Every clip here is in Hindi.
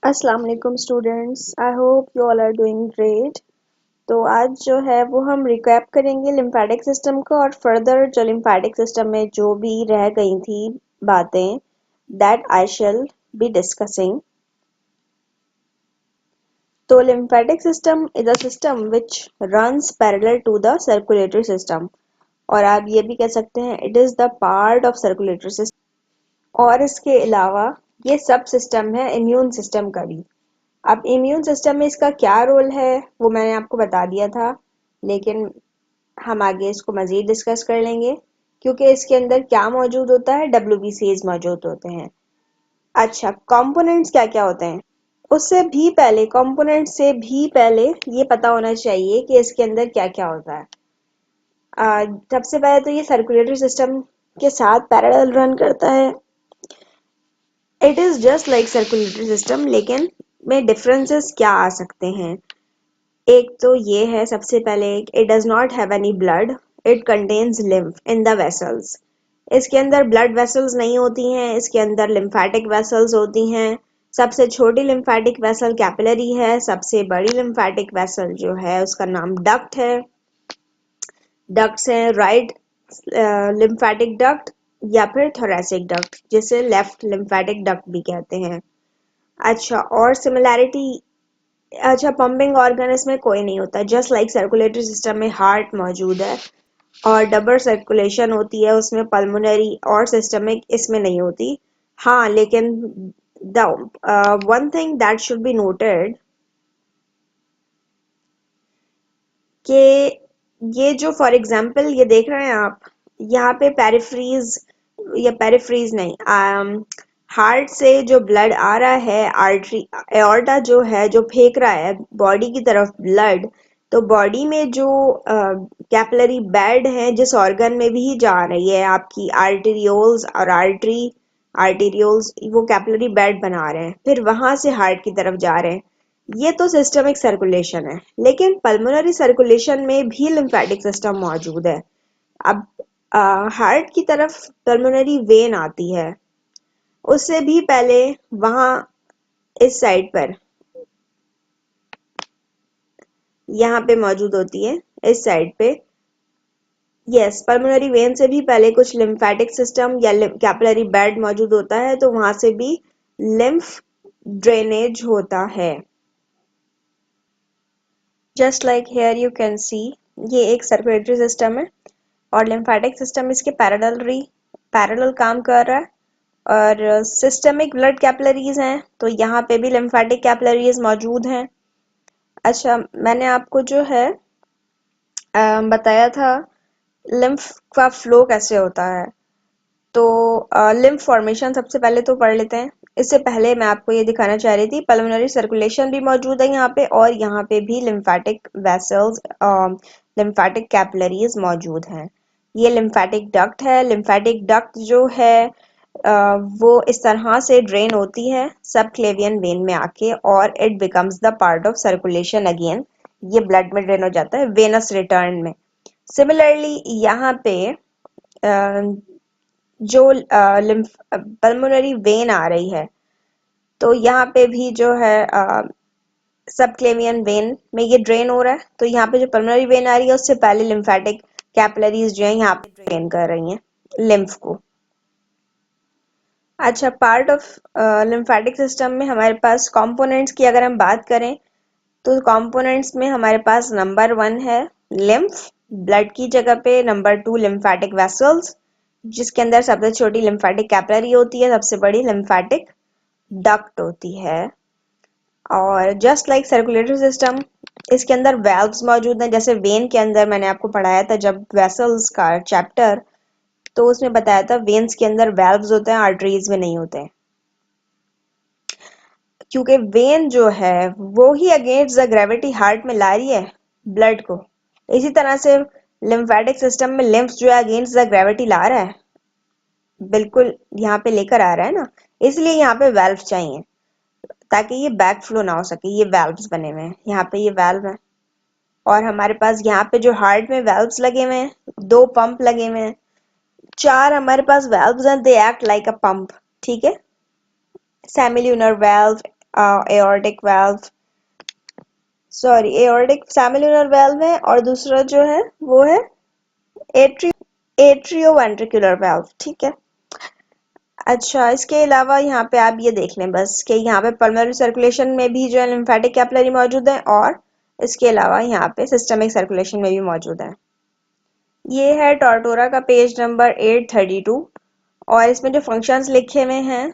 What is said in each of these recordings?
अस्सलाम वालेकुम students. I hope you all are doing great. तो आज जो है वो हम रिकैप करेंगे लिम्फेटिक सिस्टम को और फर्दर जो लिम्फेटिक सिस्टम में जो भी रह गई थी बातें that I shall be discussing. तो lymphatic system is a system which runs parallel to the circulatory system, और आप ये भी कह सकते हैं it is the part of circulatory system. और इसके अलावा ये सब सिस्टम है इम्यून सिस्टम का भी। अब इम्यून सिस्टम में इसका क्या रोल है वो मैंने आपको बता दिया था, लेकिन हम आगे इसको मज़ीद डिस्कस कर लेंगे क्योंकि इसके अंदर क्या मौजूद होता है, WBCs मौजूद होते हैं। अच्छा, कंपोनेंट्स क्या क्या होते हैं? उससे भी पहले, कंपोनेंट से भी पहले ये पता होना चाहिए कि इसके अंदर क्या क्या होता है। सबसे पहले तो ये सर्कुलेटरी सिस्टम के साथ पैरेलल रन करता है। It is just like circulatory system, लेकिन में डिफरेंसेस क्या आ सकते हैं? एक तो ये है सबसे पहले, it does not have any blood, it contains lymph in the vessels. इसके अंदर ब्लड वेसल्स नहीं होती हैं, इसके अंदर लिम्फेटिक वेसल्स होती हैं। सबसे छोटी लिम्फेटिक वेसल कैपिलरी है, सबसे बड़ी लिम्फेटिक वेसल जो है उसका नाम डक्ट है। डक्ट्स हैं राइट लिम्फेटिक डक्ट या फिर थोरेसिक डक्ट, जिसे लेफ्ट लिम्फेटिक डक्ट भी कहते हैं। अच्छा, और सिमिलैरिटी, अच्छा पंपिंग ऑर्गन इसमें कोई नहीं होता, जस्ट लाइक सर्कुलेटरी सिस्टम में हार्ट मौजूद है और डबल सर्कुलेशन होती है उसमें, पल्मोनरी और सिस्टमिक इसमें नहीं होती। हाँ, लेकिन the one thing that should be noted कि ये जो फॉर एग्जांपल ये देख रहे हैं आप, यहाँ पे पेरिफ्रीज या पेरिफ्रीज नहीं, हार्ट से जो ब्लड आ रहा है, आर्टरी एओर्टा जो है जो फेंक रहा है बॉडी की तरफ ब्लड, तो बॉडी में जो कैपिलरी बेड है जिस ऑर्गन में भी जा रही है आपकी आर्टेरियोल्स और आर्टेरियोल्स, वो कैपिलरी बेड बना रहे हैं, फिर वहां से हार्ट की तरफ जा रहे हैं। ये तो सिस्टमिक सर्कुलेशन है, लेकिन पल्मोनरी सर्कुलेशन में भी लिम्फेटिक सिस्टम मौजूद है। अब हार्ट की तरफ पल्मोनरी वेन आती है, उससे भी पहले वहां इस साइड पर यहाँ पे मौजूद होती है, इस साइड पे। यस, पल्मोनरी वेन से भी पहले कुछ लिम्फेटिक सिस्टम या कैपिलरी बेड मौजूद होता है, तो वहां से भी लिम्फ ड्रेनेज होता है। Just like here you can see, ये एक सर्कुलेटरी सिस्टम है और लिम्फेटिक सिस्टम इसके पैरेलल काम कर रहा है। और सिस्टमिक ब्लड कैपिलरीज हैं, तो यहाँ पे भी लिम्फेटिक कैपिलरीज मौजूद हैं। अच्छा, मैंने आपको जो है बताया था लिम्फ का फ्लो कैसे होता है। तो लिम्फ फॉर्मेशन सबसे पहले तो पढ़ लेते हैं। इससे पहले मैं आपको ये दिखाना चाह रही थी, पल्मोनरी सर्कुलेशन भी मौजूद है यहाँ पे, और यहाँ पे भी लिम्फेटिक वेसल्स, लिम्फेटिक कैपिलरीज मौजूद हैं। ये लिम्फेटिक डक्ट है। लिम्फेटिक डक्ट जो है वो इस तरह से ड्रेन होती है सबक्लेवियन वेन में आके, और it becomes the part of circulation again. ये ब्लड में ड्रेन हो जाता है वेनस रिटर्न में। सिमिलरली यहाँ पे जो पल्मोनरी वेन आ रही है, तो यहाँ पे भी जो है सबक्लेवियन वेन में ये ड्रेन हो रहा है, तो यहाँ पे जो पल्मोनरी वेन आ रही है उससे पहले लिम्फेटिक कैपिलरीज जो है यहाँ पे ड्रेन कर रही हैं लिम्फ को। अच्छा, पार्ट ऑफ लिम्फेटिक सिस्टम में हमारे पास कंपोनेंट्स की अगर हम बात करें, तो कंपोनेंट्स में हमारे पास नंबर 1 है लिम्फ, ब्लड की जगह पे। नंबर 2 लिम्फेटिक वेसल्स, जिसके अंदर सबसे छोटी लिम्फेटिक कैपिलरी होती है, सबसे बड़ी लिम्फेटिक डक्ट होती है। और जस्ट लाइक सर्कुलेटरी सिस्टम, इसके अंदर वेल्व्स मौजूद हैं। जैसे वेन के अंदर मैंने आपको पढ़ाया था जब वेसल्स का चैप्टर, तो उसमें बताया था वेन्स के अंदर वेल्व्स होते हैं, आर्टरीज में नहीं होते हैं, क्योंकि वेन जो है वो ही अगेंस्ट द ग्रेविटी हार्ट में ला रही है ब्लड को। इसी तरह से लिम्फेटिक सिस्टम में लिम्फ जो है अगेंस्ट द ग्रेविटी ला रहा है, बिल्कुल यहाँ पे लेकर आ रहा है ना, इसलिए यहाँ पे वेल्व चाहिए ताकि ये बैक फ्लो ना हो सके। ये वेल्व्स बने हुए हैं, यहाँ पे ये वेल्व है, और हमारे पास यहाँ पे जो हार्ट में वेल्व्स लगे हुए हैं, 2 पंप लगे हुए हैं, 4 हमारे पास वेल्व्स हैं, they act like a pump. ठीक है, semilunar valve, aortic valve, sorry aortic semilunar valve है, और दूसरा जो है वो है एट्रियोवेंट्रिकुलर वाल्व। ठीक है। अच्छा, इसके अलावा यहाँ पे आप ये देख लें बस कि यहाँ पे पल्मोनरी सर्कुलेशन में भी जो है लिम्फेटिक कैपिलरी मौजूद है, और इसके अलावा यहाँ पे सिस्टमिक सर्कुलेशन में भी मौजूद है। ये है टॉर्टोरा का पेज नंबर 832, और इसमें जो फंक्शंस लिखे हुए हैं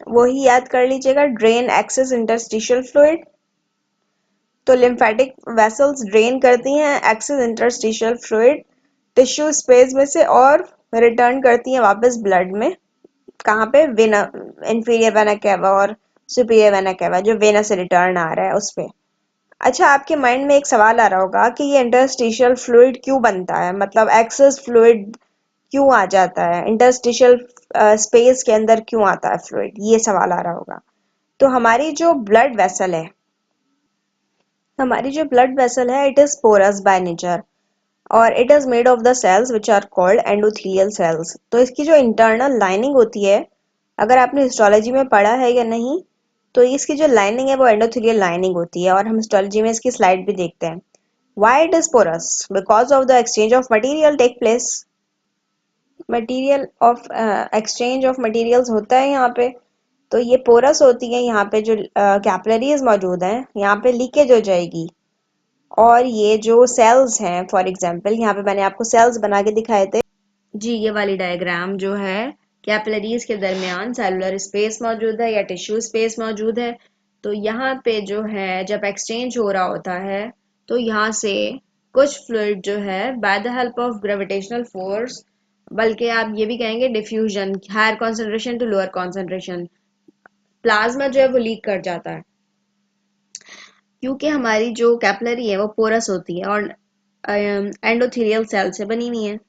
वही याद कर लीजिएगा। ड्रेन एक्सेस इंटरस्टिशियल फ्लूइड, तो लिम्फेटिक वेसल्स ड्रेन करती हैं excess interstitial fluid tissue space में से, और रिटर्न करती हैं वापस ब्लड में। कहाँ पे? वेना, इंफीरियर वेना केवा और सुपीरियर वेना केवा, जो वेना से रिटर्न आ रहा है उस पे। अच्छा, आपके माइंड में एक सवाल आ रहा होगा कि ये इंटरस्टिशियल फ्लूइड क्यों बनता है, मतलब एक्सेस फ्लूइड क्यों आ जाता है, इंटरस्टिशियल स्पेस के अंदर क्यों आता है फ्लूइड, ये सवाल आ रहा होगा। तो हमारी जो ब्लड वेसल है it is porous by nature, और it is made of the cells which are called endothelial cells. तो इसकी जो इंटरनल लाइनिंग होती है, अगर आपने हिस्टोलॉजी में पढ़ा है या नहीं, तो इसकी जो लाइनिंग है वो एंडोथेलियल लाइनिंग होती है, और हम हिस्टोलॉजी में इसकी स्लाइड भी देखते हैं। Why it is porous? Because of the exchange of material take place. Material of exchange of materials होता है यहाँ पे, तो ये पोरस होती है। यहाँ पे जो कैपिलरीज मौजूद हैं यहाँ पे लीकेज हो जाएगी, और ये जो सेल्स हैं, फॉर एग्जांपल यहाँ पे मैंने आपको सेल्स बना के दिखाए थे जी, ये वाली डायग्राम जो है, कैपिलरीज के दरमियान सेलुलर स्पेस मौजूद है या टिश्यू स्पेस मौजूद है। तो यहाँ पे जो है जब एक्सचेंज हो रहा होता है, तो यहाँ से कुछ फ्लूइड जो है by the help of gravitational force, बल्कि आप ये भी कहेंगे diffusion, higher concentration to lower concentration, plasma जो है वो लीक कर जाता है, क्योंकि हमारी जो कैपिलरी है वो पोरस होती है और एंडोथेलियल सेल से बनी हुई है।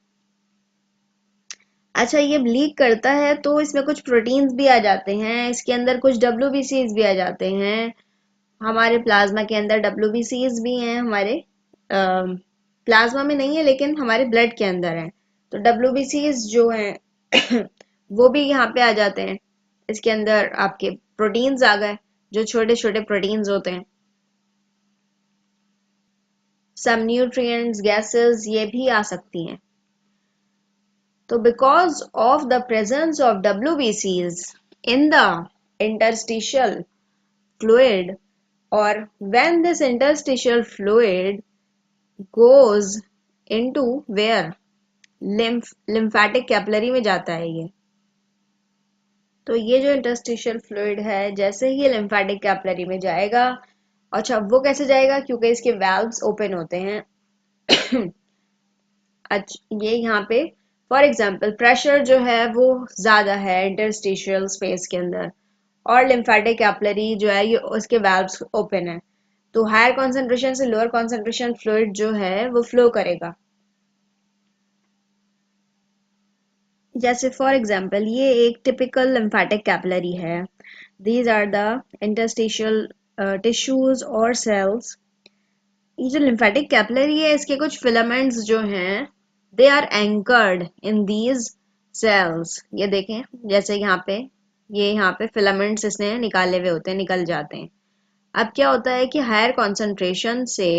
अच्छा, ये लीक करता है तो इसमें कुछ प्रोटीन्स भी आ जाते हैं, इसके अंदर कुछ डब्ल्यूबीसीज भी आ जाते हैं। हमारे प्लाज्मा के अंदर डब्ल्यूबीसीज भी हैं, हमारे प्लाज्मा में नहीं है लेकिन हमारे ब्लड के अंदर है। तो डब्ल्यूबीसीज जो हैं वो भी यहाँ पे आ जाते हैं। इसके अंदर आपके प्रोटीन्स आ गए, जो छोटे छोटे प्रोटीन्स होते हैं। सम न्यूट्रिएंट्स, गैसेस ये भी आ सकती हैं। तो because of the presence of WBCs in the interstitial fluid, or when this interstitial fluid goes into where lymphatic capillary में जाता है ये, तो ये जो इंटरस्टिशियल फ्लूइड है जैसे ही ये लिम्फेटिक कैपिलरी में जाएगा, अच्छा वो कैसे जाएगा, क्योंकि इसके वाल्व्स ओपन होते हैं अच्छा, ये यहाँ पे फॉर एग्जांपल प्रेशर जो है वो ज़्यादा है इंटरस्टिशियल स्पेस के अंदर, और लिम्फेटिक कैपिलरी जो है ये उसके वाल्व्स ओपन है, तो हायर कॉन्सेंट्रेशन से लोअर कॉन्सेंट्रेशन फ्लूइड जो है वो फ्लो करेगा। जैसे फॉर एग्जांपल ये एक टिपिकल लिम्फेटिक कैपिलरी है। These are the interstitial tissues और सेल्स। ये जो लिम्फेटिक कैपिलरी है इसके कुछ फिलामेंट्स जो हैं they are anchored in these cells. ये देखें, जैसे यहाँ पे फिलामेंट्स इसने निकाले हुए होते हैं, निकल जाते हैं। अब क्या होता है कि हायर कॉन्सेंट्रेशन से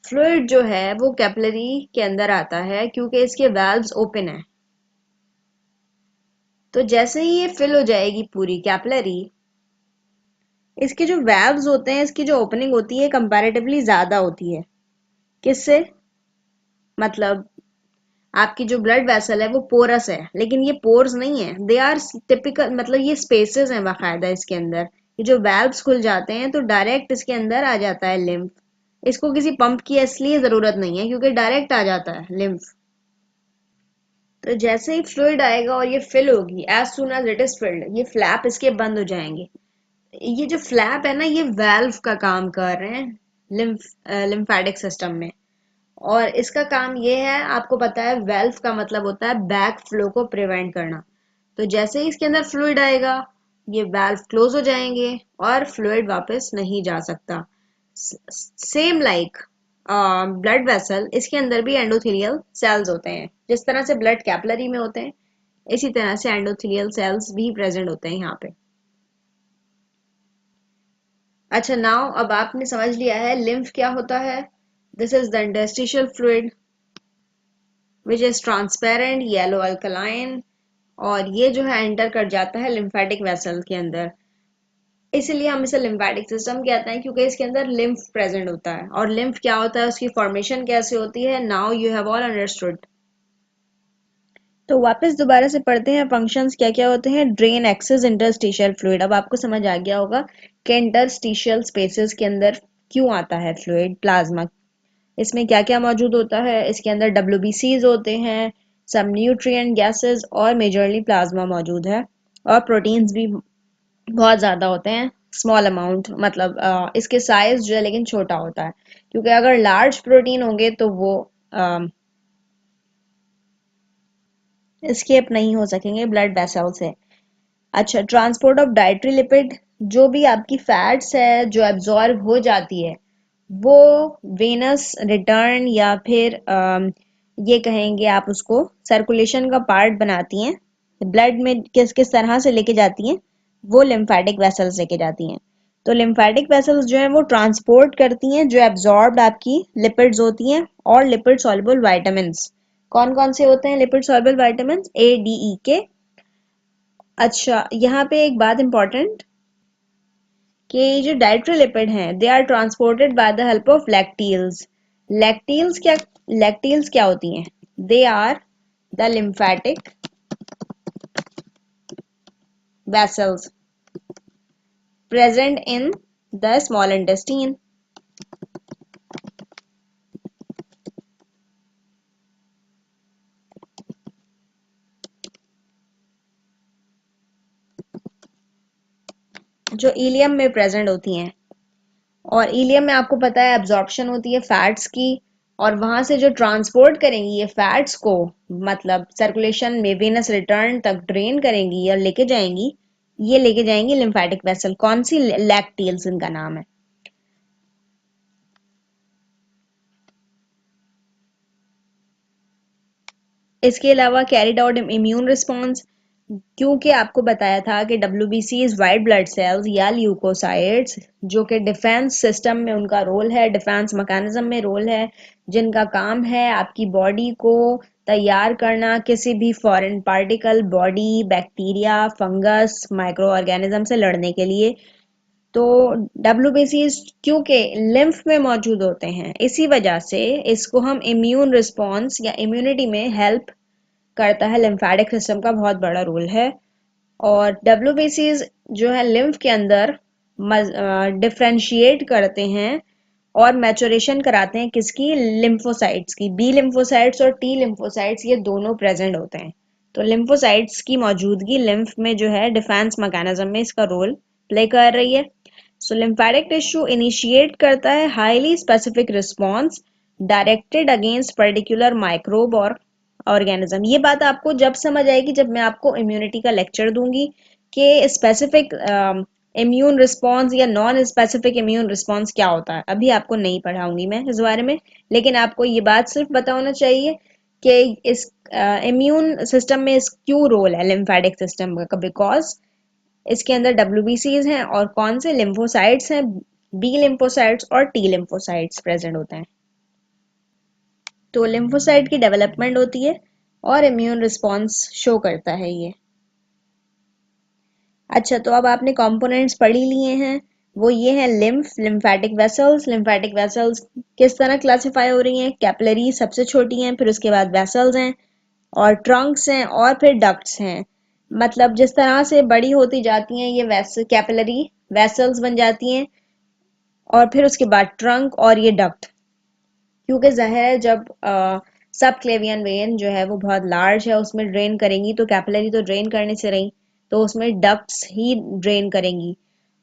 फ्लूइड जो है वो कैपिलरी के अंदर आता है क्योंकि इसके वाल्व्स ओपन है। तो जैसे ही ये फिल हो जाएगी पूरी कैपिलरी, इसके जो वाल्व्स होते हैं, इसकी जो ओपनिंग होती है कंपैरेटिवली ज़्यादा होती है। किससे? मतलब आपकी जो ब्लड वेसल है वो पोरस है, लेकिन ये पोर्स नहीं है, दे आर टिपिकल, मतलब ये स्पेसेस हैं बाकायदा इसके अंदर। ये जो वेल्व्स खुल जाते हैं तो डायरेक्ट इसके अंदर आ जाता है लिम्फ। इसको किसी पंप की इसलिए ज़रूरत नहीं है क्योंकि डायरेक्ट आ जाता है लिम्फ। तो जैसे ही फ्लूइड आएगा और ये फिल होगी, as soon as it is filled, ये फ्लैप इसके बंद हो जाएंगे। ये जो फ्लैप है ना, ये वाल्व का काम कर रहे हैं लिम्फेटिक सिस्टम में, और इसका काम ये है, आपको पता है वेल्व का मतलब होता है बैक फ्लो को प्रिवेंट करना। तो जैसे ही इसके अंदर फ्लूइड आएगा ये वेल्व क्लोज हो जाएंगे और फ्लूइड वापस नहीं जा सकता। सेम लाइक ब्लड वेसल, इसके अंदर भी एंडोथेलियल सेल्स होते हैं। जिस तरह से ब्लड कैपिलरी में होते हैं इसी तरह से एंडोथेलियल सेल्स भी प्रेजेंट होते हैं यहाँ पे। अच्छा, नाउ अब आपने समझ लिया है लिम्फ क्या होता है। This is the interstitial fluid which is transparent yellow alkaline, और ये जो है एंटर कर जाता है लिम्फेटिक वेसल के अंदर। इसीलिए हम इसे लिम्फेटिक सिस्टम कहते हैं, क्योंकि इसके अंदर लिम्फ प्रेजेंट होता है। और लिम्फ क्या होता है, उसकी फॉर्मेशन कैसे होती है, now you have all understood. तो वापस दोबारा से पढ़ते हैं फंक्शंस क्या क्या होते हैं। Drain, excess, interstitial fluid. अब आपको समझ आ गया होगा कि इंटरस्टिशियल स्पेसेस के अंदर क्यों आता है फ्लूइड, प्लाज्मा। इसमें क्या क्या मौजूद होता है, इसके अंदर WBCs होते हैं, सब न्यूट्रिएंट गैसेस और मेजरली प्लाज्मा मौजूद है। और प्रोटीन्स भी बहुत ज़्यादा होते हैं, स्मॉल अमाउंट, मतलब इसके साइज जो है लेकिन छोटा होता है, क्योंकि अगर लार्ज प्रोटीन होंगे तो वो स्केप नहीं हो सकेंगे ब्लड वेसल से। अच्छा, ट्रांसपोर्ट ऑफ डाइटरी लिपिड, जो भी आपकी फैट्स है जो एब्जॉर्ब हो जाती है वो वेनस रिटर्न या फिर ये कहेंगे आप उसको सर्कुलेशन का पार्ट बनाती हैं। ब्लड में किस किस तरह से लेके जाती हैं, वो लिम्फेटिक वेसल्स लेके जाती हैं। तो लिम्फेटिक वेसल्स जो हैं वो ट्रांसपोर्ट करती हैं जो एब्जॉर्ब्ड आपकी लिपिड्स होती हैं और लिपिड सॉल्युबल वाइटामिन्स। कौन कौन से होते हैं lipid soluble vitamins, A, D, E के। अच्छा, यहाँ पे एक बात इंपॉर्टेंट कि जो डाइट्री लिपिड हैं they are transported by the help of lacteals. Lacteals क्या होती हैं, they are the lymphatic vessels present in the small intestine। जो इलियम में प्रेजेंट होती हैं, और इलियम में आपको पता है एब्जॉर्प्शन होती है फैट्स की, और वहां से जो ट्रांसपोर्ट करेंगी ये फैट्स को, मतलब सर्कुलेशन में वेनस रिटर्न तक ड्रेन करेंगी या लेके जाएंगी, ये लेके जाएंगी लिम्फेटिक वेसल। कौन सी, लैक्टील्स इनका नाम है। इसके अलावा कैरिड आउट इम्यून रिस्पॉन्स, क्योंकि आपको बताया था कि WBCs वाइट ब्लड सेल्स या ल्यूकोसाइट्स जो कि डिफेंस सिस्टम में उनका रोल है, डिफेंस मैकेनिज्म में रोल है, जिनका काम है आपकी बॉडी को तैयार करना किसी भी foreign particle, body, bacteria, fungus, micro organism से लड़ने के लिए। तो WBCs क्योंकि लिम्फ में मौजूद होते हैं, इसी वजह से इसको हम इम्यून रिस्पॉन्स या इम्यूनिटी में हेल्प करता है। लिम्फेटिक सिस्टम का बहुत बड़ा रोल है। और WBCs जो है लिम्फ के अंदर डिफ्रेंशिएट करते हैं और मैचुरेशन कराते हैं किसकी, लिम्फोसाइट्स की। B लिम्फोसाइट्स और T लिम्फोसाइट्स ये दोनों प्रेजेंट होते हैं। तो लिम्फोसाइट्स की मौजूदगी लिम्फ में जो है डिफेंस मैकेनिज्म में इसका रोल प्ले कर रही है। सो लिम्फेटिक टिश्यू इनिशिएट करता है highly specific response directed against particular microbe और ऑर्गेनिज्म। ये बात आपको जब समझ आएगी जब मैं आपको इम्यूनिटी का लेक्चर दूंगी कि स्पेसिफिक इम्यून रिस्पॉन्स या नॉन स्पेसिफिक इम्यून रिस्पॉन्स क्या होता है। अभी आपको नहीं पढ़ाऊंगी मैं इस बारे में, लेकिन आपको ये बात सिर्फ पता होना चाहिए कि इस इम्यून सिस्टम में इस क्यों रोल है लिम्फेटिक सिस्टम का, बिकॉज इसके अंदर WBCs हैं और कौन से लिम्फोसाइट्स हैं, B लिम्फोसाइट्स और T लिम्फोसाइट्स प्रेजेंट होते हैं। तो लिम्फोसाइट की डेवलपमेंट होती है और इम्यून रिस्पॉन्स शो करता है ये। अच्छा, तो अब आपने कंपोनेंट्स पढ़ ही लिए हैं, वो ये हैं lymph, lymphatic vessels. Lymphatic vessels किस तरह क्लासिफाई हो रही हैं, कैपिलरी सबसे छोटी हैं, फिर उसके बाद वेसल्स हैं और ट्रंक्स हैं और फिर डक्ट्स हैं। मतलब जिस तरह से बड़ी होती जाती हैं ये कैपिलरी वेसल्स बन जाती हैं, और फिर उसके बाद ट्रंक और ये डक्ट। क्योंकि जाहिर है जब सब क्लेवियन वेन जो है वो बहुत लार्ज है उसमें ड्रेन करेंगी, तो कैपिलरी तो ड्रेन करने से रही, तो उसमें डक्ट्स ही ड्रेन करेंगी।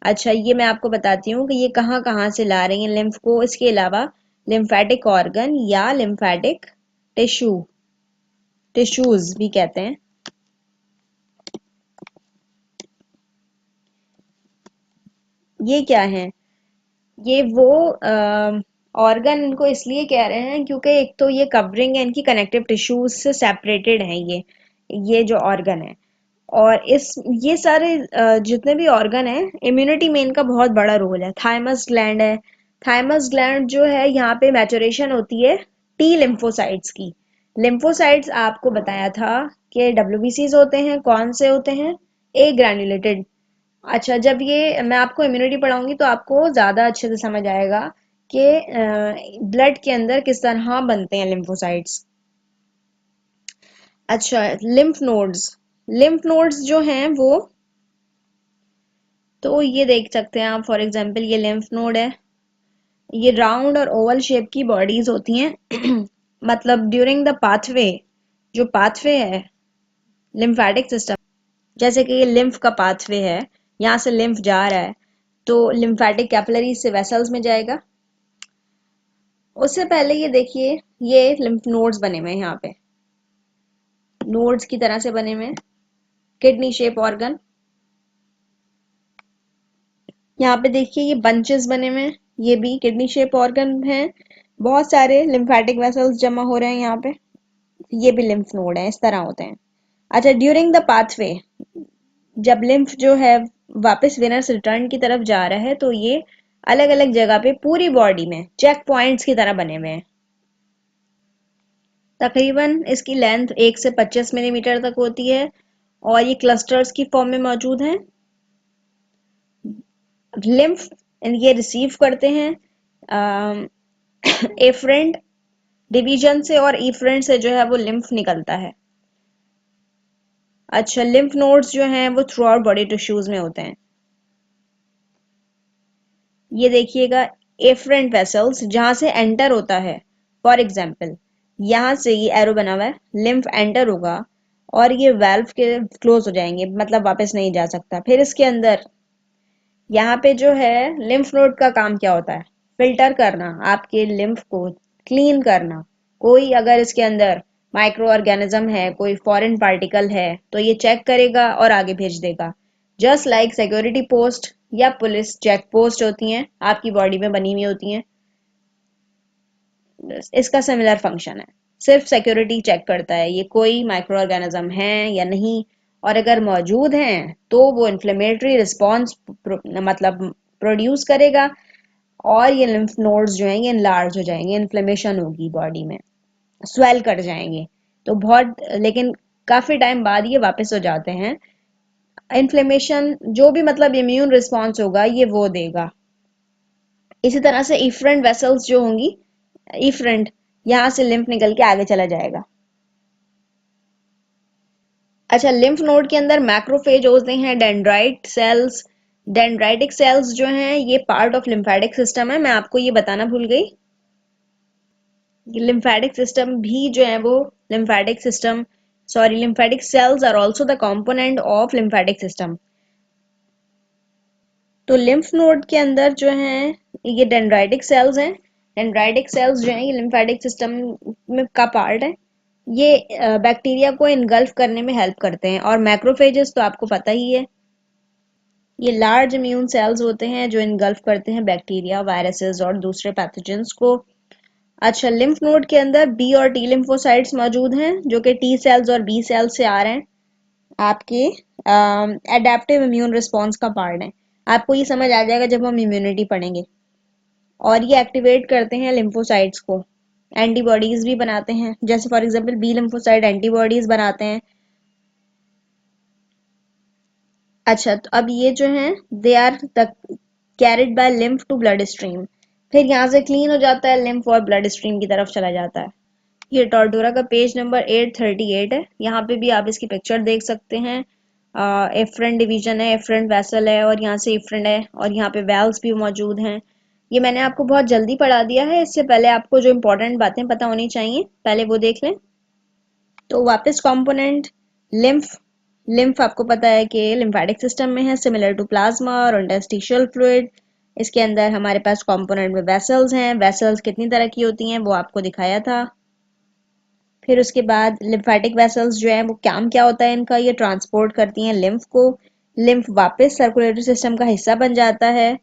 अच्छा, ये मैं आपको बताती हूँ कि ये कहाँ कहाँ से ला रही हैं लिम्फ को। इसके अलावा लिम्फेटिक ऑर्गन या लिम्फेटिक टिश्यू, टिश्यूज भी कहते हैं, ये क्या है, ये वो ऑर्गन इनको इसलिए कह रहे हैं क्योंकि एक तो ये कवरिंग है इनकी कनेक्टिव टिश्यूज से सेपरेटेड है ये जो ऑर्गन है। और इस ये सारे जितने भी ऑर्गन हैं, इम्यूनिटी में इनका बहुत बड़ा रोल है। थाइमस ग्लैंड है। थाइमस ग्लैंड जो है, यहाँ पे मैचुरेशन होती है टी लिम्फोसाइट्स की। लिम्फोसाइट्स आपको बताया था कि डब्ल्यूबीसीज होते हैं। कौन से होते हैं? ए ग्रैन्युलेटेड। अच्छा, जब ये मैं आपको इम्यूनिटी पढ़ाऊंगी तो आपको ज्यादा अच्छे से समझ आएगा कि ब्लड के अंदर किस तरह बनते हैं लिम्फोसाइट्स। अच्छा, लिम्फ नोड्स। लिम्फ नोड्स जो हैं वो, तो ये देख सकते हैं आप, फॉर एग्जांपल ये लिम्फ नोड है। ये राउंड और ओवल शेप की बॉडीज होती हैं। मतलब ड्यूरिंग द पाथवे, जो पाथवे है लिम्फेटिक सिस्टम, जैसे कि ये लिम्फ का पाथवे है, यहाँ से लिम्फ जा रहा है तो लिम्फेटिक कैपिलरी से वेसल्स में जाएगा। उससे पहले ये देखिए, ये लिम्फ नोड्स बने हुए हैं यहाँ पे, नोड्स की तरह से बने हुए हैं। किडनी शेप ऑर्गन, यहाँ पे देखिए ये बंचेस बने हुए हैं, ये भी किडनी शेप ऑर्गन है। बहुत सारे लिम्फेटिक वेसल्स जमा हो रहे हैं यहाँ पे, ये भी लिम्फ नोड है, इस तरह होते हैं। अच्छा, ड्यूरिंग द पाथवे, जब लिम्फ जो है वापस वेनस रिटर्न की तरफ जा रहा है तो ये अलग अलग जगह पे पूरी बॉडी में चेक पॉइंट्स की तरह बने हुए हैं। तकरीबन इसकी लेंथ 1 से 25 मिलीमीटर तक होती है और ये क्लस्टर्स की फॉर्म में मौजूद हैं। लिम्फ ये रिसीव करते हैं एफरेंट डिवीजन से, और इफरेंट से जो है वो लिम्फ निकलता है। अच्छा, लिम्फ नोड्स जो हैं वो थ्रू आउट बॉडी टिश्यूज में होते हैं। ये देखिएगा, एफरेंट वेसल्स जहां से एंटर होता है, फॉर एग्जाम्पल यहाँ से ये एरो बना हुआ है, लिम्फ एंटर होगा और ये वाल्व के क्लोज हो जाएंगे, मतलब वापस नहीं जा सकता। फिर इसके अंदर यहाँ पे जो है लिम्फ नोड का काम क्या होता है? फिल्टर करना, आपके लिम्फ को क्लीन करना। कोई अगर इसके अंदर माइक्रो ऑर्गेनिज्म है, कोई फॉरेन पार्टिकल है, तो ये चेक करेगा और आगे भेज देगा। जस्ट लाइक सिक्योरिटी पोस्ट या पुलिस चेक पोस्ट होती हैं, आपकी बॉडी में बनी हुई होती हैं, इसका सिमिलर फंक्शन है। सिर्फ सिक्योरिटी चेक करता है ये कोई माइक्रो ऑर्गेनिज्म है या नहीं, और अगर मौजूद हैं तो वो इन्फ्लेमेटरी रिस्पॉन्स मतलब प्रोड्यूस करेगा, और ये लिम्फ नोड्स जो हैं ये इनलार्ज हो जाएंगे, इन्फ्लेमेशन होगी बॉडी में, स्वेल कर जाएंगे। तो बहुत, लेकिन काफी टाइम बाद ये वापस हो जाते हैं। इन्फ्लेमेशन जो भी मतलब इम्यून रिस्पॉन्स होगा ये वो देगा। इसी तरह से इफरेंट वेसल्स जो होंगी, इफरेंट, यहाँ से लिम्फ निकल के आगे चला जाएगा। अच्छा, लिम्फ नोड के अंदर मैक्रोफेज होते हैं, डेंड्राइट सेल्स। डेंड्राइटिक सेल्स जो हैं ये पार्ट ऑफ लिम्फेटिक सिस्टम है, मैं आपको ये बताना भूल गई। लिम्फेटिक सिस्टम भी जो है वो lymphatic system, sorry, lymphatic cells are also the component of lymphatic system. तो लिम्फ नोड के अंदर जो है ये डेंड्राइटिक सेल्स हैं। डेंड्राइटिक सेल्स जो हैं ये लिम्फेटिक सिस्टम में का पार्ट है। ये बैक्टीरिया को इनगल्फ करने में हेल्प करते हैं। और मैक्रोफेजेस तो आपको पता ही है, ये लार्ज इम्यून सेल्स होते हैं जो इनगल्फ करते हैं बैक्टीरिया, वायरसेस और दूसरे पैथोजेंस को। अच्छा, लिम्फ नोड के अंदर बी और टी लिम्फोसाइट्स मौजूद हैं जो कि टी सेल्स और बी सेल्स से आ रहे हैं, आपके एडेप्टिव इम्यून रिस्पॉन्स का पार्ट है। आपको ये समझ आ जाएगा जब हम इम्यूनिटी पढ़ेंगे। और ये एक्टिवेट करते हैं लिम्फोसाइट्स को, एंटीबॉडीज भी बनाते हैं, जैसे for example B lymphocyte antibodies बनाते हैं। अच्छा, तो अब ये जो हैं they are the carried by lymph to blood stream, फिर यहाँ से क्लीन हो जाता है लिम्फ और ब्लड स्ट्रीम की तरफ चला जाता है। ये टॉर्टोरा का पेज नंबर 838 है, यहाँ पे भी आप इसकी पिक्चर देख सकते हैं। एफरेंट डिवीजन है, एफरेंट वेसल है, और यहाँ से एफरेंट है, और यहाँ पे वेल्स भी मौजूद हैं। ये मैंने आपको बहुत जल्दी पढ़ा दिया है, इससे पहले आपको जो इम्पोर्टेंट बातें पता होनी चाहिए पहले वो देख लें। तो वापस कंपोनेंट, लिम्फ। लिम्फ आपको पता है कि लिम्फेटिक सिस्टम में है, सिमिलर टू प्लाज्मा और इंटरस्टिशियल फ्लूइड। इसके अंदर हमारे पास कंपोनेंट में वेसल्स हैं। वेसल्स कितनी तरह की होती हैं वो आपको दिखाया था। फिर उसके बाद लिम्फेटिक वेसल्स जो है वो काम क्या होता है इनका, ये ट्रांसपोर्ट करती हैं लिम्फ को। लिम्फ वापस सर्कुलेटरी सिस्टम का हिस्सा बन जाता है।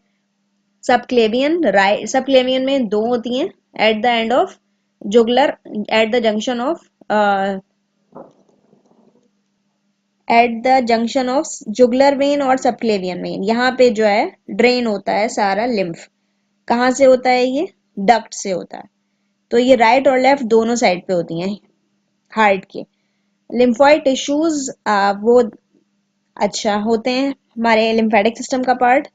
सबक्लेवियन, राइट, सबक्लेवियन में दो होती हैं, at the end of jugular, at the junction of at the junction of jugular vein और सबक्लेवियन वेन, यहाँ पे जो है ड्रेन होता है सारा लिम्फ। कहाँ से होता है ये? डक्ट से होता है। तो ये राइट और लेफ्ट दोनों साइड पे होती हैं हार्ट के। लिम्फोइड टिश्यूज वो अच्छा होते हैं हमारे लिम्फेटिक सिस्टम का पार्ट।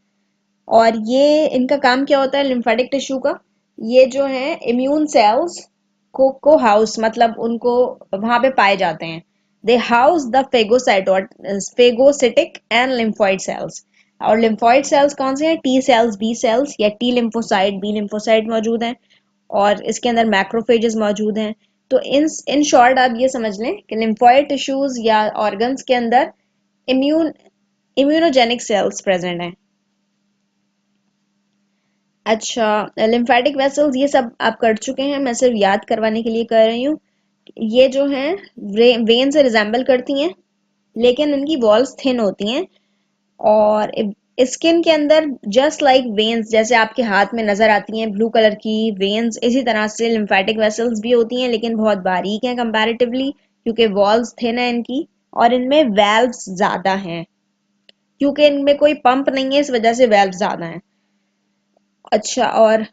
और ये इनका काम क्या होता है लिम्फेटिक टिश्यू का? ये जो है इम्यून सेल्स को हाउस, मतलब उनको वहां पे पाए जाते हैं। They house the phagocytic and lymphoid cells. और लिम्फोइड सेल्स कौन से हैं? टी सेल्स, बी सेल्स या टी लिम्फोसाइट, बी लिम्फोसाइट मौजूद हैं। और इसके अंदर मैक्रोफेजेस मौजूद हैं। तो इन शॉर्ट आप ये समझ लें कि लिम्फोइड टिश्यूज या ऑर्गन्स के अंदर इम्यून इम्यूनोजेनिक सेल्स प्रेजेंट हैं। अच्छा, लिम्फेटिक वेसल्स ये सब आप कर चुके हैं, मैं सिर्फ याद करवाने के लिए कर रही हूँ। ये जो हैं वेन से रिजेंबल करती हैं, लेकिन इनकी वॉल्स थिन होती हैं। और स्किन के अंदर जस्ट लाइक वेन्स, जैसे आपके हाथ में नजर आती हैं ब्लू कलर की वेन्स, इसी तरह से लिम्फेटिक वेसल्स भी होती हैं, लेकिन बहुत बारीक हैं कंपैरेटिवली, क्योंकि वॉल्स थिन है इनकी। और इनमें वेल्व्स ज्यादा हैं, क्योंकि इनमें कोई पंप नहीं है, इस वजह से वेल्व ज्यादा हैं। अच्छा, और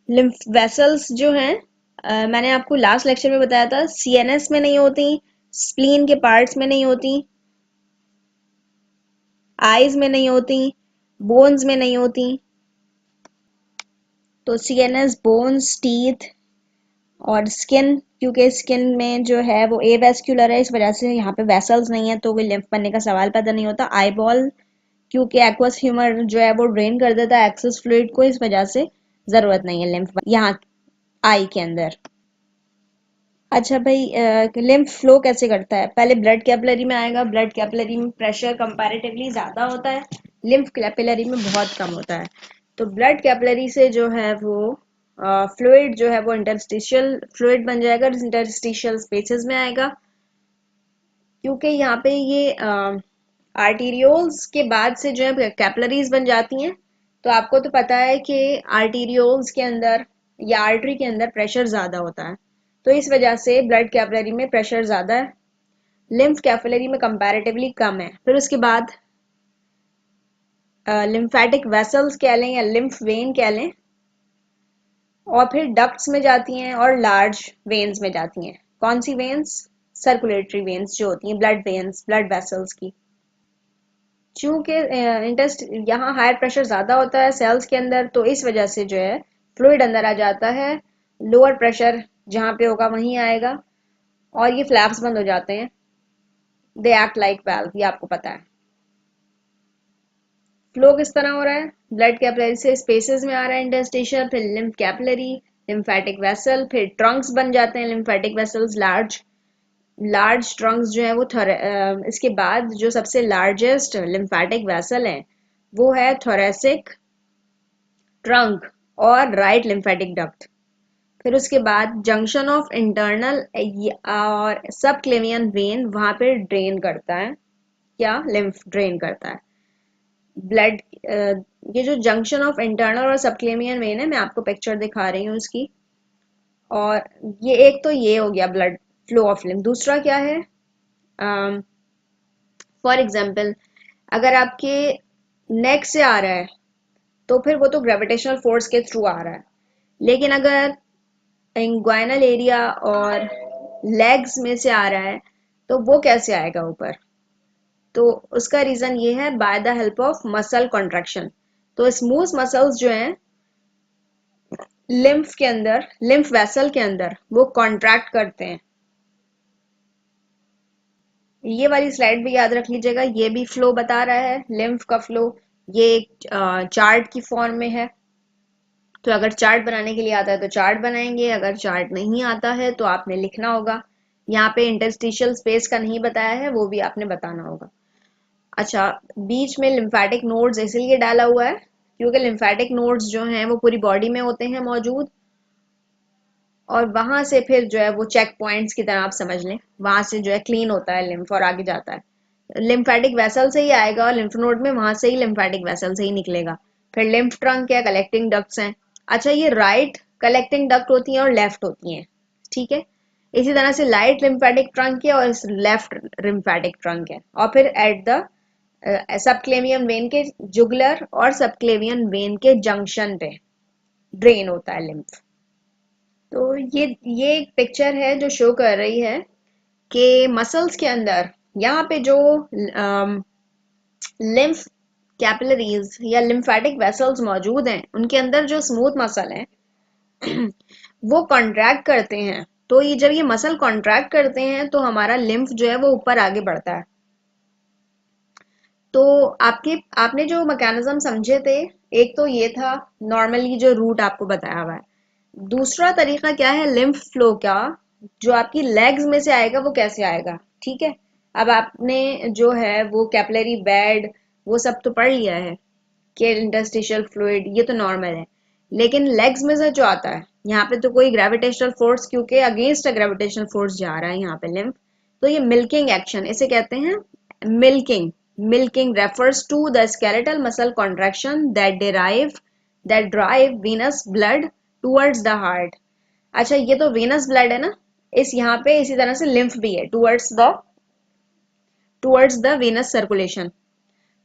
लिम्फ वेसल्स जो हैं, मैंने आपको लास्ट लेक्चर में बताया था, सीएनएस में नहीं होती, स्प्लीन के पार्ट्स में नहीं होती, आईज में नहीं होती, बोन्स में नहीं होती। तो सीएनएस, बोन्स, टीथ और स्किन, क्योंकि स्किन में जो है वो एवेस्क्यूलर है, इस वजह से यहाँ पे वेसल्स नहीं है, तो कोई लिम्फ बनने का सवाल पैदा नहीं होता। आई बॉल, क्योंकि एक्वस ह्यूमर जो है वो ड्रेन कर देता है एक्सेस फ्लूइड को, इस वजह से जरूरत नहीं है लिम्फ यहाँ आई के अंदर। अच्छा भाई, लिम्फ फ्लो कैसे करता है? पहले ब्लड कैपिलरी में आएगा। ब्लड कैपिलरी में प्रेशर कंपैरेटिवली ज़्यादा होता है, लिम्फ कैपिलरी में बहुत कम होता है। तो ब्लड कैपिलरी से जो है वो फ्लूइड जो है वो इंटरस्टिशियल फ्लूइड बन जाएगा, इंटरस्टिशियल स्पेसेस में आएगा। क्योंकि यहाँ पे ये आर्टीरियोल्स के बाद से जो है कैपिलरीज बन जाती हैं। तो आपको तो पता है कि आर्टीरियोल्स के अंदर या आर्टरी के अंदर प्रेशर ज़्यादा होता है, तो इस वजह से ब्लड कैपिलरी में प्रेशर ज़्यादा है, लिम्फ कैपिलरी में कंपैरेटिवली कम है। फिर उसके बाद लिम्फेटिक वेसल्स कह लें या लिम्फ वेन कह लें, और फिर डक्ट्स में जाती हैं और लार्ज वेन्स में जाती हैं। कौन सी वेन्स? सर्कुलेटरी वेन्स जो होती हैं, ब्लड वेन्स, ब्लड वेसल्स की। चूंकि इंटेस्ट यहाँ हायर प्रेशर ज़्यादा होता है सेल्स के अंदर, तो इस वजह से जो है फ्लूइड अंदर आ जाता है, लोअर प्रेशर जहाँ पे होगा वहीं आएगा, और ये फ्लैप्स बंद हो जाते हैं। दे एक्ट लाइक वाल्व, ये आपको पता है। फ्लो किस तरह हो रहा है? ब्लड कैपिलरी से स्पेसेस में आ रहा है इंटरस्टिशियल, फिर लिम्फ कैपिलरी, लिम्फेटिक वेसल, फिर ट्रंक्स बन जाते हैं lymphatic vessels, large large Trunks जो है वो इसके बाद जो सबसे लार्जेस्ट लिम्फेटिक वेसल है वो है थोरेसिक ट्रंक और राइट लिम्फेटिक डक्ट। फिर उसके बाद जंक्शन ऑफ इंटरनल और सब क्लेवियन वेन वहां पे ड्रेन करता है, क्या लिम्फ ड्रेन करता है ब्लड। ये जो जंक्शन ऑफ इंटरनल और सबक्लेवियन वेन है, मैं आपको पिक्चर दिखा रही हूँ इसकी। और ये एक तो ये हो गया ब्लड फ्लो ऑफ लिम्फ। दूसरा क्या है? फॉर एग्जाम्पल, अगर आपके नेक से आ रहा है तो फिर वो तो ग्रेविटेशनल फोर्स के थ्रू आ रहा है, लेकिन अगर इंग्वाइनल एरिया और लेग्स में से आ रहा है तो वो कैसे आएगा ऊपर? तो उसका रीजन ये है, by the help of muscle contraction. तो स्मूथ मसल्स जो हैं लिम्फ के अंदर, लिम्फ वेसल के अंदर, वो कॉन्ट्रैक्ट करते हैं। ये वाली स्लाइड भी याद रख लीजिएगा, ये भी फ्लो बता रहा है, लिम्फ का फ्लो। ये एक चार्ट की फॉर्म में है, तो अगर चार्ट बनाने के लिए आता है तो चार्ट बनाएंगे, अगर चार्ट नहीं आता है तो आपने लिखना होगा। यहाँ पे इंटरस्टिशियल स्पेस का नहीं बताया है, वो भी आपने बताना होगा। अच्छा, बीच में लिम्फेटिक नोड्स इसलिए डाला हुआ है क्योंकि लिम्फेटिक नोड्स जो हैं वो पूरी बॉडी में होते हैं मौजूद, और वहां से फिर जो है वो चेक पॉइंट्स की तरह आप समझ लें, वहां से जो है क्लीन होता है लिम्फ और आगे जाता है। लिम्फेटिक वेसल से ही आएगा और लिम्फ नोड में वहां से ही लिम्फेटिक वेसल से ही निकलेगा। फिर लिम्फ ट्रंक है, कलेक्टिंग डक्ट्स हैं। अच्छा, ये राइट कलेक्टिंग डक्ट होती हैं और लेफ्ट होती हैं, ठीक है। इसी तरह से लाइट लिम्फेटिक ट्रंक है और लेफ्ट लिम्फेटिक ट्रंक है, और फिर एट द सबक्लेवियन वेन के जुगलर और सबक्लेवियन वेन के जंक्शन पे ड्रेन होता है लिम्फ। तो ये एक पिक्चर है जो शो कर रही है कि मसल्स के अंदर यहाँ पे जो लिम्फ कैपिलरीज या लिम्फेटिक वेसल्स मौजूद हैं, उनके अंदर जो स्मूथ मसल है वो कॉन्ट्रैक्ट करते हैं। तो ये जब ये मसल कॉन्ट्रैक्ट करते हैं तो हमारा लिम्फ जो है वो ऊपर आगे बढ़ता है। तो आपने जो मैकेनिज्म समझे थे, एक तो ये था नॉर्मली जो रूट आपको बताया हुआ है। दूसरा तरीका क्या है लिम्फ फ्लो का, जो आपकी लेग्स में से आएगा वो कैसे आएगा, ठीक है। अब आपने जो है वो कैपिलरी बेड वो सब तो पढ़ लिया है कि इंटरस्टिशियल फ्लूइड ये तो नॉर्मल है, लेकिन लेग्स में से जो आता है यहाँ पे तो कोई ग्रेविटेशनल फोर्स, क्योंकि अगेंस्ट ग्रेविटेशनल फोर्स जा रहा है यहाँ पे लिम्फ, तो ये मिल्किंग एक्शन इसे कहते हैं milking. Milking refers to the skeletal muscle contraction that drive venous blood towards the heart। अच्छा, ये तो venous blood है ना, इस यहाँ पे इसी तरह से lymph भी है towards the venous circulation।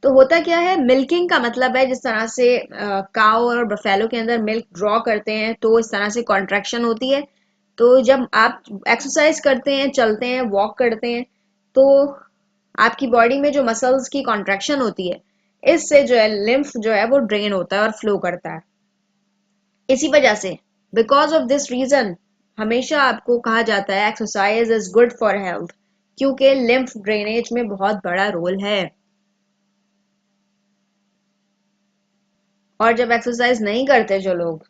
तो होता क्या है, मिल्किंग का मतलब है जिस तरह से काउ और बफेलो के अंदर मिल्क ड्रॉ करते हैं तो इस तरह से कॉन्ट्रैक्शन होती है। तो जब आप एक्सरसाइज करते हैं, चलते हैं, वॉक करते हैं, तो आपकी बॉडी में जो मसल्स की कॉन्ट्रैक्शन होती है, इससे जो है लिम्फ जो है वो ड्रेन होता है और फ्लो करता है। इसी वजह से बिकॉज ऑफ दिस रीजन हमेशा आपको कहा जाता है exercise is good for health, क्योंकि लिम्फ ड्रेनेज में बहुत बड़ा रोल है। और जब एक्सरसाइज नहीं करते जो लोग,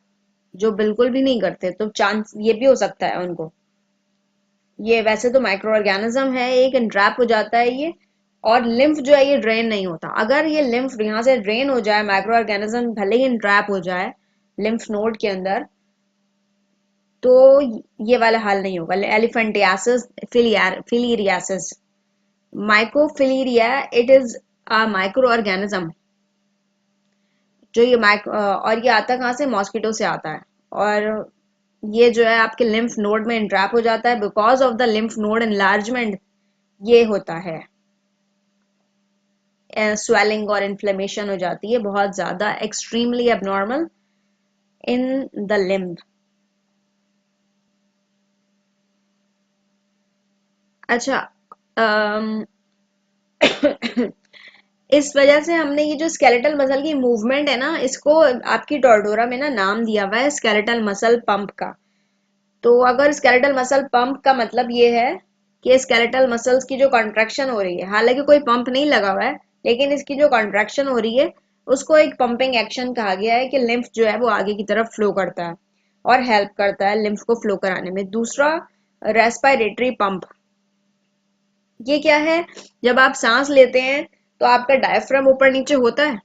जो बिल्कुल भी नहीं करते, तो चांस ये भी हो सकता है उनको, ये वैसे तो माइक्रो ऑर्गेनिज्म है, एक इंट्रैप हो जाता है ये, और लिम्फ जो है ये ड्रेन नहीं होता। अगर ये लिम्फ यहाँ से ड्रेन हो जाए, माइक्रो ऑर्गेनिज्म भले ही इंट्रैप हो जाए लिम्फ नोड के अंदर, तो ये वाला हाल नहीं होगा। Elephantiasis, filariasis, microfilaria, it is a micro organism जो और ये आता कहाँ से, मॉस्किटो से आता है, और ये जो है आपके लिम्फ नोड में इंट्रैप हो जाता है। Because of the lymph node enlargement ये होता है, स्वेलिंग और इन्फ्लेमेशन हो जाती है बहुत ज्यादा, extremely abnormal in the limb. अच्छा, इस वजह से हमने ये जो स्केलेटल मसल की मूवमेंट है ना, इसको आपकी टॉर्डोरा में ना नाम दिया हुआ है स्केलेटल मसल पंप का। तो अगर स्केलेटल मसल पंप का मतलब ये है कि स्केलेटल मसल्स की जो कॉन्ट्रैक्शन हो रही है, हालांकि कोई पंप नहीं लगा हुआ है, लेकिन इसकी जो कॉन्ट्रैक्शन हो रही है उसको एक पंपिंग एक्शन कहा गया है कि लिम्फ जो है वो आगे की तरफ फ्लो करता है और हेल्प करता है लिम्फ को फ्लो कराने में। दूसरा, रेस्पिरेटरी पंप, ये क्या है, जब आप सांस लेते हैं तो आपका डायफ्राम ऊपर नीचे होता है,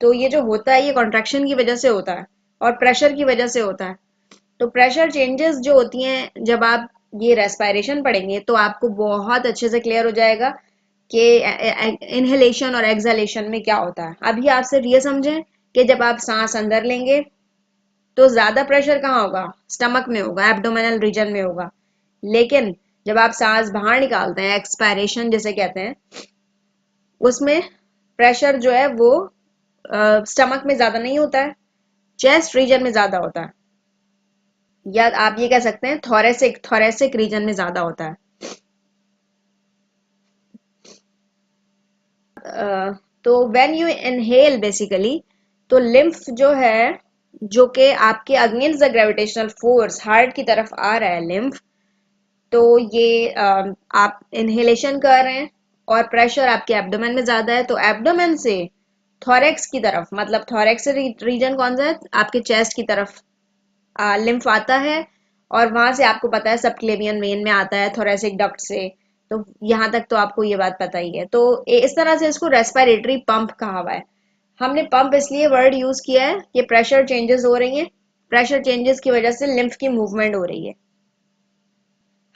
तो ये जो होता है ये कॉन्ट्रैक्शन की वजह से होता है और प्रेशर की वजह से होता है। तो प्रेशर चेंजेस जो होती हैं, जब आप ये रेस्पिरेशन पढ़ेंगे तो आपको बहुत अच्छे से क्लियर हो जाएगा कि इनहेलेशन और एक्सहेलेशन में क्या होता है। अभी आप सिर्फ ये समझें कि जब आप सांस अंदर लेंगे तो ज्यादा प्रेशर कहाँ होगा, स्टमक में होगा, एब्डोमिनल रीजन में होगा। लेकिन जब आप सांस बाहर निकालते हैं, एक्सपायरेशन जिसे कहते हैं, उसमें प्रेशर जो है वो स्टमक में ज्यादा नहीं होता है, चेस्ट रीजन में ज्यादा होता है, या आप ये कह सकते हैं थोरेसिक रीजन में ज्यादा होता है। तो व्हेन यू इनहेल बेसिकली, तो लिम्फ जो है, जो कि आपके against the gravitational force heart की तरफ आ रहा है लिम्फ, तो ये आप इनहेलेशन कर रहे हैं और प्रेशर आपके एब्डोमेन में ज्यादा है, तो एब्डोमेन से थोरेक्स की तरफ, मतलब थोरेक्स रीजन कौन सा है, आपके चेस्ट की तरफ लिम्फ आता है, और वहां से आपको पता है सबक्लेवियन वेन में आता है थोरेसिक डक्ट से। तो यहाँ तक तो आपको ये बात पता ही है। तो इस तरह से इसको रेस्पिरेटरी पंप कहा हुआ है। हमने पंप इसलिए वर्ड यूज किया है कि प्रेशर चेंजेस हो रही हैं, प्रेशर चेंजेस की वजह से लिम्फ की मूवमेंट हो रही है।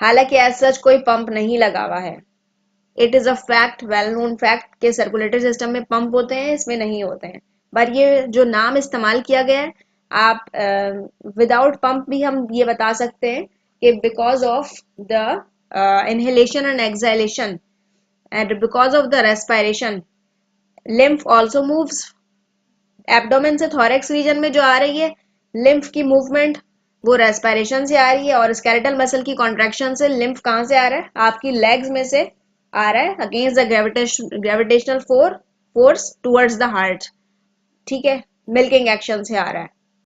हालांकि एज सच कोई पंप नहीं लगा हुआ है। It is a fact, well known fact के सर्कुलेटरी सिस्टम में पंप होते हैं, इसमें नहीं होते हैं। पर ये जो नाम इस्तेमाल किया गया है, आप विदाउट पंप भी हम ये बता सकते हैं कि because of the inhalation and exhalation and because of the respiration lymph also moves. Abdomen से थोरेक्स रीजन में जो आ रही है लिम्फ की मूवमेंट वो रेस्पिरेशन से आ रही है, और स्केलेटल मसल की कॉन्ट्रैक्शन से लिम्फ कहाँ से आ रहा है, आपकी लेग्स में से आ रहा है against the gravitational force towards the heart. ठीक है, मिल्किंग एक्शन से आ रहा है।